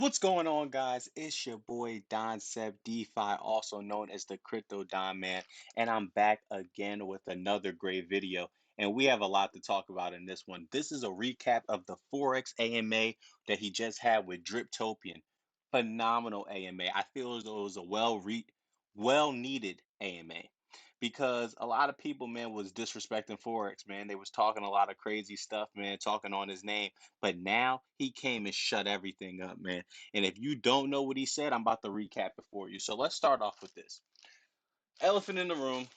What's going on, guys? It's your boy Doncept Defi, also known as the Crypto Don Man, and I'm back again with another great video. And we have a lot to talk about in this one. This is a recap of the Forex AMA that he just had with driptopian. Phenomenal AMA. I feel as though it was a well needed AMA because a lot of people, man, was disrespecting Forex, man. They was talking a lot of crazy stuff, man, talking on his name. But now he came and shut everything up, man. And if you don't know what he said, I'm about to recap it for you. So let's start off with this. Elephant in the room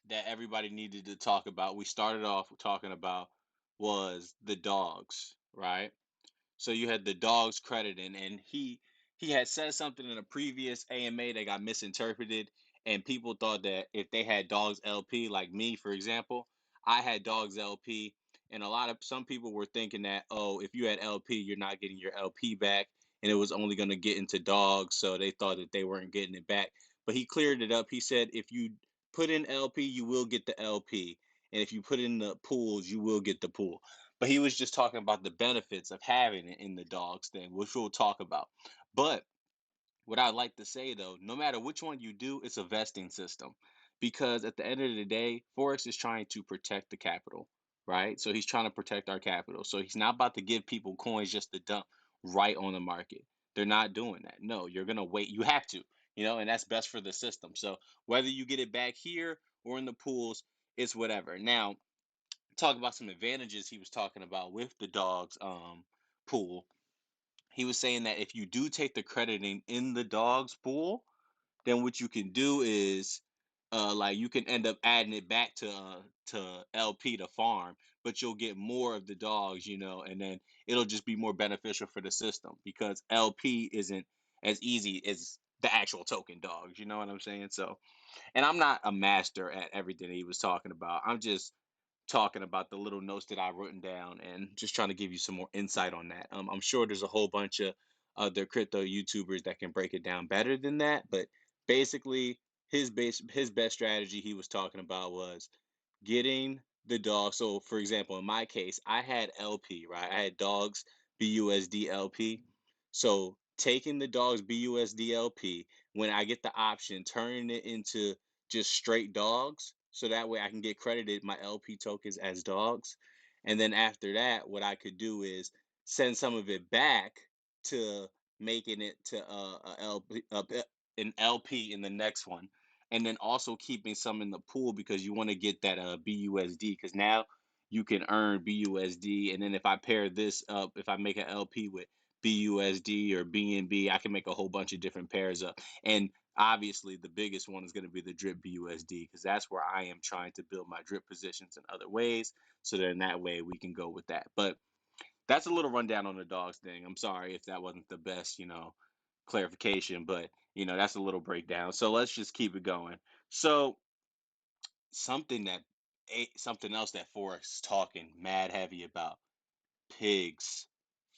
that everybody needed to talk about. We started off talking about was the dogs, right? So you had the dogs crediting, and he had said something in a previous AMA that got misinterpreted, and people thought that if they had dogs LP, like me, for example, I had dogs LP, and some people were thinking that, oh, if you had LP, you're not getting your LP back, and it was only going to get into dogs, so they thought that they weren't getting it back. But he cleared it up. He said if you put in LP, you will get the LP, and if you put in the pools, you will get the pool. But he was just talking about the benefits of having it in the dogs thing, which we'll talk about. But what I like to say though, no matter which one you do, it's a vesting system. Because at the end of the day, Forex is trying to protect the capital, right? So he's trying to protect our capital. So he's not about to give people coins just to dump right on the market. They're not doing that. No, you're gonna wait. You have to, and that's best for the system. So whether you get it back here or in the pools, it's whatever. Now, talk about some advantages he was talking about with the dogs pool. He was saying that if you do take the crediting in the dogs pool, then what you can do is like you can end up adding it back to LP to farm, but you'll get more of the dogs, and then it'll just be more beneficial for the system because LP isn't as easy as the actual token dogs, you know what I'm saying? So, and I'm not a master at everything he was talking about. I'm just talking about the little notes that I written down and just trying to give you some more insight on that. I'm sure there's a whole bunch of other crypto YouTubers that can break it down better than that, but basically his best strategy he was talking about was getting the dog. So for example, in my case, I had LP, right? I had dogs BUSD LP. So taking the dogs BUSD LP, when I get the option, turning it into just straight dogs. So that way I can get credited my LP tokens as dogs. And then after that, what I could do is send some of it back to making it to an LP in the next one, and then also keeping some in the pool because you want to get that BUSD because now you can earn BUSD, and then if I pair this up, if I make an LP with BUSD or BNB, I can make a whole bunch of different pairs up. And obviously, the biggest one is going to be the drip BUSD because that's where I am trying to build my drip positions in other ways. So then that way we can go with that. But that's a little rundown on the dogs thing. I'm sorry if that wasn't the best, clarification, but that's a little breakdown. So let's just keep it going. So something that something else that Forex is talking mad heavy about pigs.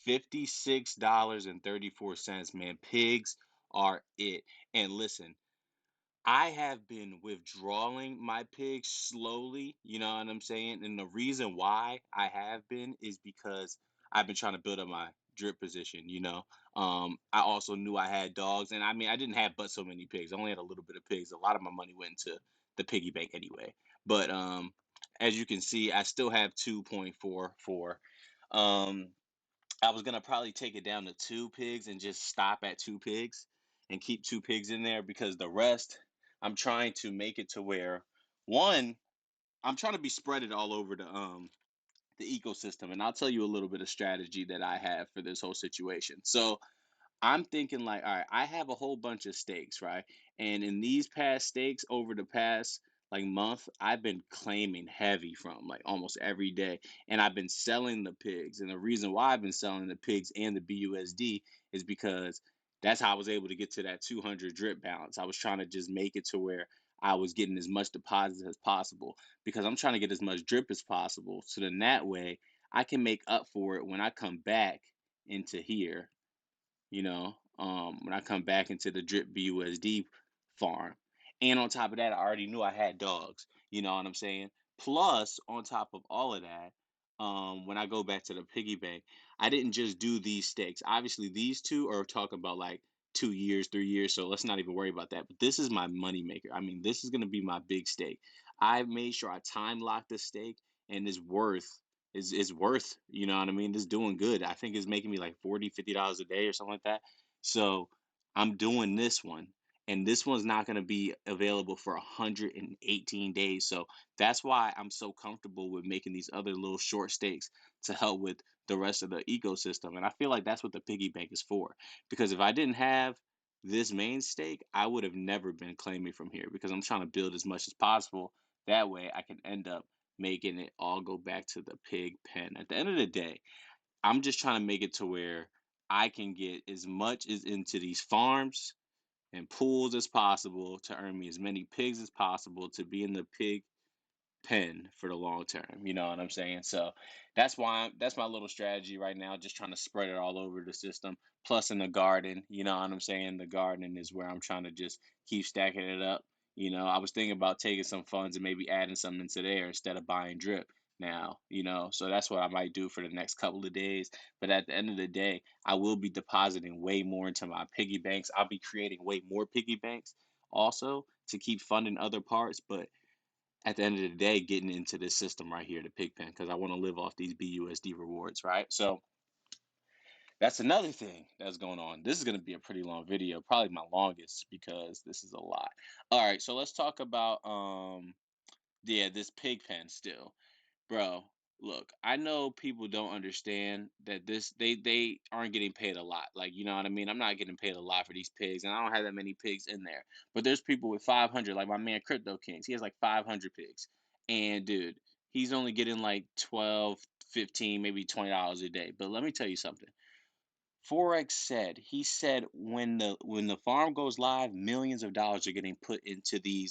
$56.34, man. Pigs are it. And listen, I have been withdrawing my pigs slowly, you know what I'm saying? And the reason why I have been is because I've been trying to build up my drip position, I also knew I had dogs, and I mean, I didn't have but so many pigs. I only had a little bit of pigs. A lot of my money went into the piggy bank anyway. But as you can see, I still have 2.44. Um, I was gonna probably take it down to two pigs and just stop at two pigs and keep two pigs in there because the rest I'm trying to make it to where one, I'm trying to be spread it all over the ecosystem. And I'll tell you a little bit of strategy that I have for this whole situation. So I'm thinking like, all right, I have a whole bunch of stakes, right? And in these past stakes over the past like month, I've been claiming heavy from like almost every day. And I've been selling the pigs. And the reason why I've been selling the pigs and the BUSD is because that's how I was able to get to that 200 drip balance. I was trying to just make it to where I was getting as much deposit as possible because I'm trying to get as much drip as possible. So then that way I can make up for it when I come back into here, when I come back into the drip BUSD farm. And on top of that, I already knew I had dogs. You know what I'm saying? Plus, on top of all of that, when I go back to the piggy bank, I didn't just do these stakes. Obviously, these two are talking about like 2 years, 3 years. So let's not even worry about that. But this is my money maker. I mean, this is gonna be my big stake. I made sure I time locked the stake, and it's worth is worth, you know what I mean? It's doing good. I think it's making me like 40, $50 a day or something like that. So I'm doing this one. And this one's not going to be available for 118 days. So that's why I'm so comfortable with making these other little short stakes to help with the rest of the ecosystem. And I feel like that's what the piggy bank is for. Because if I didn't have this main stake, I would have never been claiming from here because I'm trying to build as much as possible. That way I can end up making it all go back to the pig pen. At the end of the day, I'm just trying to make it to where I can get as much as into these farms and pools as possible to earn me as many pigs as possible to be in the pig pen for the long term. You know what I'm saying? So that's my little strategy right now, just trying to spread it all over the system. Plus in the garden, you know what I'm saying? The garden is where I'm trying to just keep stacking it up. You know, I was thinking about taking some funds and maybe adding something into there instead of buying drip now, you know. So that's what I might do for the next couple of days. But at the end of the day, I will be depositing way more into my piggy banks. I'll be creating way more piggy banks also to keep funding other parts, but at the end of the day, getting into this system right here, the Pigpen, because I want to live off these BUSD rewards, right? So that's another thing that's going on. This is going to be a pretty long video, probably my longest because this is a lot. All right, so let's talk about yeah, this Pigpen still. Bro, look, I know people don't understand that they aren't getting paid a lot. Like, you know what I mean? I'm not getting paid a lot for these pigs, and I don't have that many pigs in there. But there's people with 500, like my man Crypto Kings. He has like 500 pigs. And dude, he's only getting like 12, 15, maybe $20 a day. But let me tell you something. Forex said, he said when the farm goes live, millions of dollars are getting put into the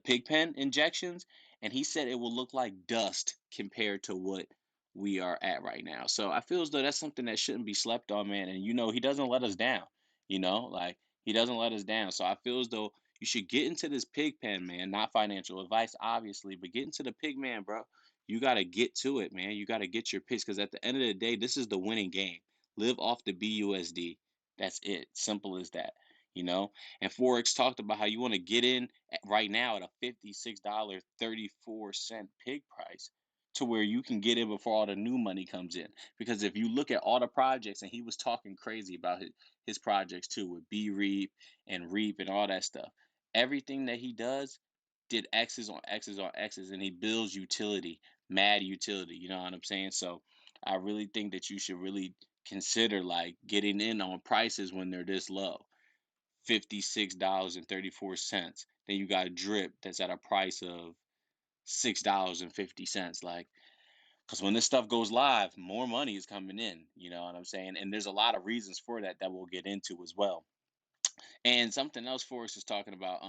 pig pen injections, and he said it will look like dust compared to what we are at right now. So I feel as though that's something that shouldn't be slept on, man. And you know, he doesn't let us down. You know, like he doesn't let us down. So I feel as though you should get into this pig pen, man. Not financial advice, obviously, but get into the pig man, bro. You got to get to it, man. You got to get your pigs because at the end of the day, this is the winning game. Live off the BUSD. That's it. Simple as that. You know, and Forex talked about how you want to get in right now at a $56.34 pig price to where you can get in before all the new money comes in. Because if you look at all the projects, and he was talking crazy about his projects too with B Reap and Reap and all that stuff, everything that he does did X's on X's on X's, and he builds utility, mad utility. You know what I'm saying? So I really think that you should really consider like getting in on prices when they're this low. $56.34. Then you got drip that's at a price of $6.50. Like, because when this stuff goes live, more money is coming in. You know what I'm saying? And there's a lot of reasons for that that we'll get into as well. And something else Forrest is talking about,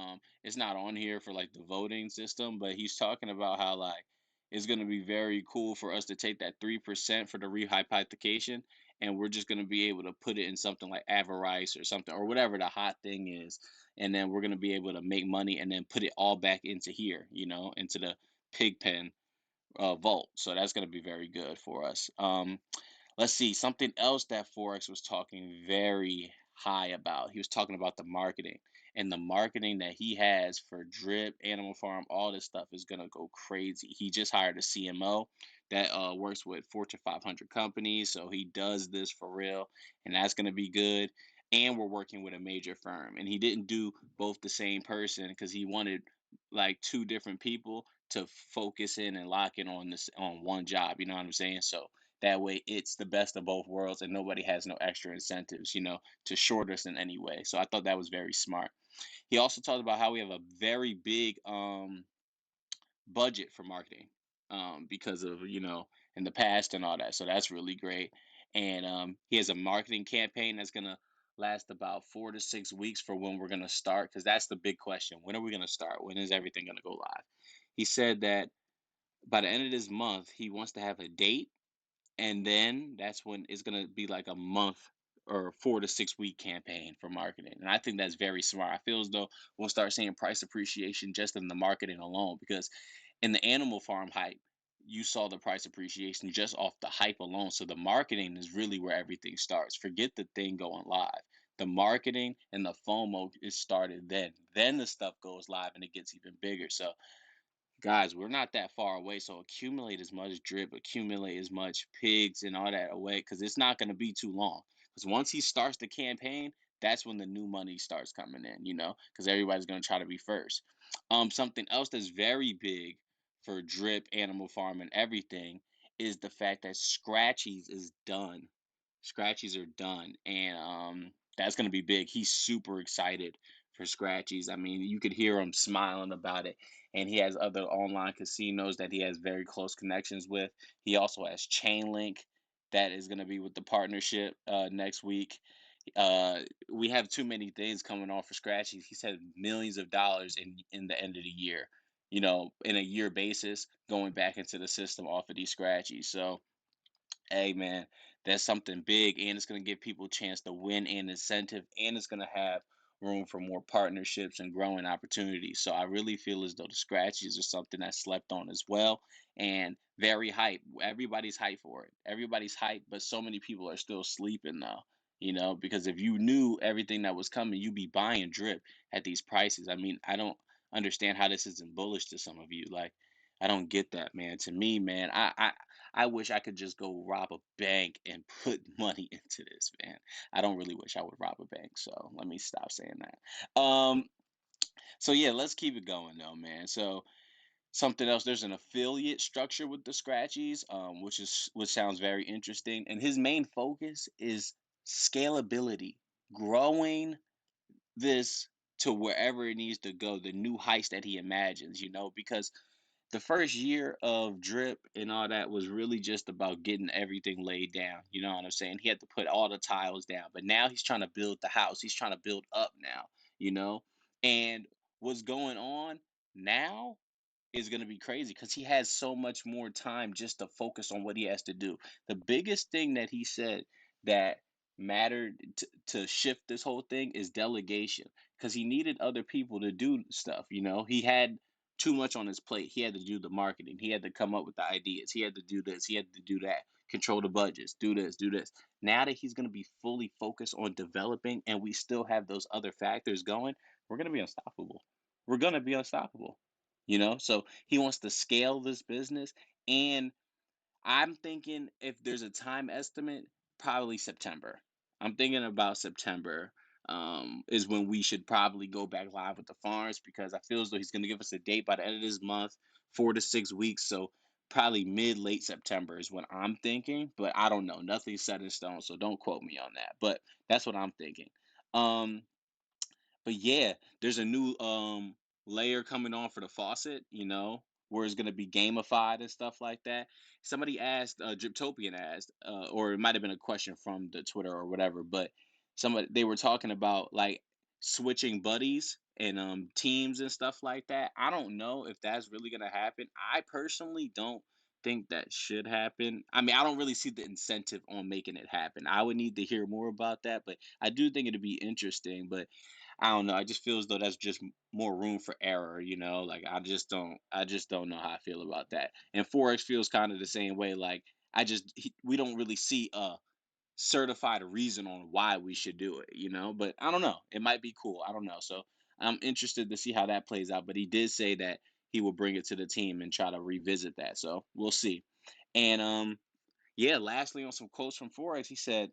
it's not on here for like the voting system, but he's talking about how like it's gonna be very cool for us to take that 3% for the rehypothecation, and we're just gonna be able to put it in something like Avarice or something or whatever the hot thing is, and then we're gonna be able to make money and then put it all back into here, you know, into the pig pen vault. So that's gonna be very good for us. Let's see, something else that Forex was talking very high about. He was talking about the marketing, and the marketing that he has for Drip, Animal Farm, all this stuff is gonna go crazy. He just hired a CMO that works with Fortune 500 companies, so he does this for real, and that's gonna be good. And we're working with a major firm, and he didn't do both the same person because he wanted like two different people to focus in and lock in on this on one job. You know what I'm saying? So that way, it's the best of both worlds, and nobody has no extra incentives, you know, to short us in any way. So I thought that was very smart. He also talked about how we have a very big budget for marketing because of in the past and all that. So that's really great. And he has a marketing campaign that's gonna last about 4 to 6 weeks for when we're gonna start, because that's the big question. When are we gonna start? When is everything gonna go live? He said that by the end of this month, he wants to have a date, and then that's when it's gonna be like a month or 4 to 6 week campaign for marketing. And I think that's very smart. I feel as though we'll start seeing price appreciation just in the marketing alone, because in the animal farm hype, you saw the price appreciation just off the hype alone. So the marketing is really where everything starts. Forget the thing going live. The marketing and the FOMO is started then. Then the stuff goes live and it gets even bigger. So guys, we're not that far away. So accumulate as much drip, accumulate as much pigs and all that away, because it's not going to be too long. Because once he starts the campaign, that's when the new money starts coming in, because everybody's going to try to be first. Something else that's very big for drip, Animal Farm, and everything is the fact that Scratchies is done. Scratchies are done, and that's going to be big. He's super excited for Scratchies. I mean, you could hear him smiling about it, and he has other online casinos that he has very close connections with. He also has Chainlink that is going to be with the partnership next week. We have too many things coming on for Scratchies. He said millions of dollars in the end of the year, in a year basis, going back into the system off of these Scratchies. So hey man, that's something big, and it's going to give people a chance to win and incentive, and it's going to have room for more partnerships and growing opportunities. So I really feel as though the scratches are something that's slept on as well, and very hype. Everybody's hype for it. Everybody's hype, but so many people are still sleeping though. Because if you knew everything that was coming, you'd be buying drip at these prices. I mean, I don't understand how this isn't bullish to some of you. Like, I don't get that, man. To me, man, I wish I could just go rob a bank and put money into this, man. I don't really wish I would rob a bank, so let me stop saying that. So yeah, let's keep it going though, man. So something else, there's an affiliate structure with the Scratchies, which sounds very interesting. And his main focus is scalability, growing this to wherever it needs to go, the new heights that he imagines, because the first year of drip and all that was really just about getting everything laid down. You know what I'm saying? He had to put all the tiles down, but now he's trying to build the house. He's trying to build up now, you know? And what's going on now is going to be crazy because he has so much more time just to focus on what he has to do. The biggest thing that he said that mattered to shift this whole thing is delegation, because he needed other people to do stuff. He had too much on his plate. He had to do the marketing, he had to come up with the ideas, he had to do this, he had to do that, control the budgets, do this, do this. Now that he's going to be fully focused on developing, and we still have those other factors going, we're going to be unstoppable. We're going to be unstoppable. So he wants to scale this business, and I'm thinking, if there's a time estimate, probably September. I'm thinking about September, is when we should probably go back live with the farms, because I feel as though he's going to give us a date by the end of this month, 4 to 6 weeks. So probably late September is what I'm thinking, but I don't know. Nothing's set in stone, so don't quote me on that. But that's what I'm thinking. Um, but yeah, there's a new layer coming on for the faucet, where it's gonna be gamified and stuff like that. Somebody asked, Driptopian asked, or it might have been a question from the Twitter or whatever, but they were talking about like switching buddies and teams and stuff like that. I don't know if that's really gonna happen. I personally don't think that should happen. I mean, I don't really see the incentive on making it happen. I would need to hear more about that, but I do think it'd be interesting. But I don't know. I just feel as though that's just more room for error, Like I just don't know how I feel about that. And Forex feels kind of the same way. Like we don't really see a certified reason on why we should do it, But I don't know. It might be cool. I don't know. So I'm interested to see how that plays out. But he did say that he will bring it to the team and try to revisit that. So we'll see. And yeah. Lastly, on some quotes from Forex, he said,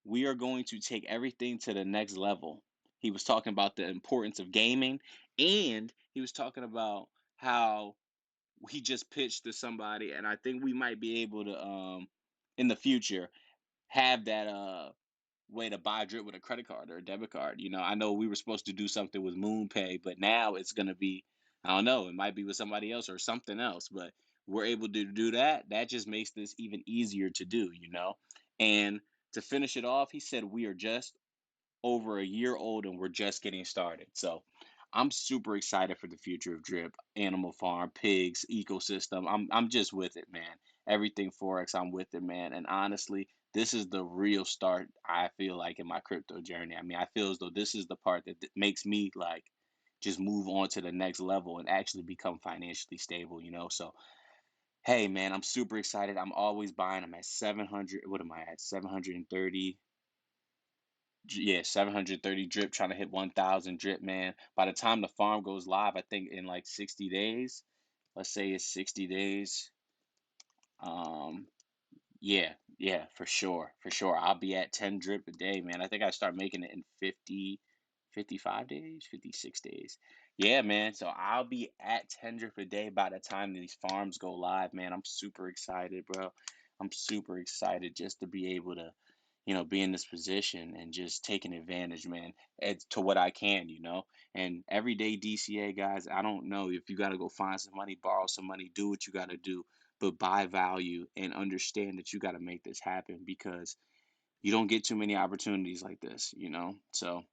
"We are going to take everything to the next level." He was talking about the importance of gaming, and he was talking about how he just pitched to somebody, and I think we might be able to, in the future, have that way to buy drip with a credit card or a debit card. I know we were supposed to do something with MoonPay, but now it's gonna be, I don't know, it might be with somebody else or something else, but we're able to do that. That just makes this even easier to do. And to finish it off, he said, "We are just over a year old and we're just getting started." So I'm super excited for the future of drip, Animal Farm, pigs, ecosystem. I'm just with it, man. Everything Forex, I'm with it, man. And honestly, this is the real start, I feel like, in my crypto journey. I mean, I feel as though this is the part that makes me like just move on to the next level and actually become financially stable. So Hey man, I'm super excited. I'm always buying. I'm at 700. What am I at? 730. Yeah, 730 drip, trying to hit 1,000 drip, man. By the time the farm goes live, I think in like 60 days, let's say it's 60 days. Um, Yeah, yeah, for sure, for sure. I'll be at 10 drip a day, man. I think I start making it in 50, 55 days, 56 days. Yeah, man. So I'll be at 10 drip a day by the time these farms go live, man. I'm super excited, bro. I'm super excited just to be able to, be in this position and just taking advantage, man, to what I can, And everyday DCA guys, I don't know if you got to go find some money, borrow some money, do what you got to do, but buy value and understand that you got to make this happen because you don't get too many opportunities like this. So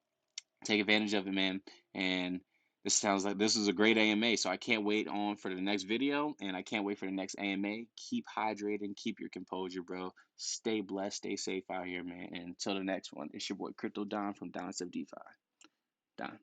take advantage of it, man. And this sounds like this is a great AMA. So I can't wait on for the next video and I can't wait for the next AMA. Keep hydrating, keep your composure, bro. Stay blessed, stay safe out here, man. And until the next one, it's your boy Crypto Don from Doncept DeFi. Don.